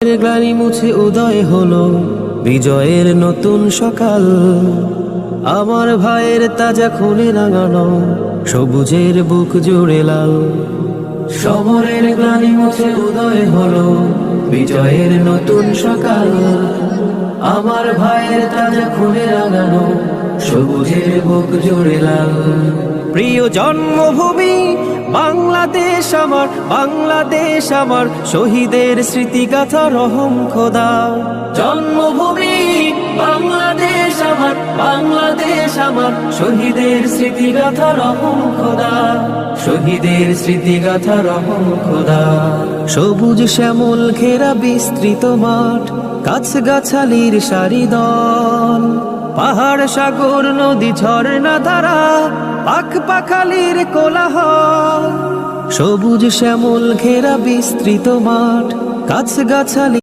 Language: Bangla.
গ্লানি মুছে উদয় হলো বিজয়ের নতুন সকাল। আমার ভাইয়ের তাজা খুনে রাঙানো সবুজের বুক জুড়ে লাল। সমরের গ্লানি মুছে উদয় হলো বিজয়ের নতুন সকাল। আমার ভাইয়ের তাজা খুনে রাঙানো সবুজের বুক জুড়ে লাল। প্রিয় জন্মভূমি বাংলাদেশ আমার, বাংলাদেশ আমার, শহীদের স্মৃতিগাথা রহম খোদা। জন্মভূমি বাংলাদেশ আমার, বাংলাদেশ আমার, শহীদের স্মৃতিগাথা রহম খোদা, শহীদের স্মৃতিগাথা রহম খোদা। সবুজ শ্যামল ঘেরা বিস্তৃত মাঠ, গাছগাছালির সারি দল, পাহাড় সাগর নদী ঝর্ণা ধারা, পাখ পাখালির কোলাহল। সবুজ শ্যামল ঘেরা বিস্তৃত মাঠ, গাছগাছালি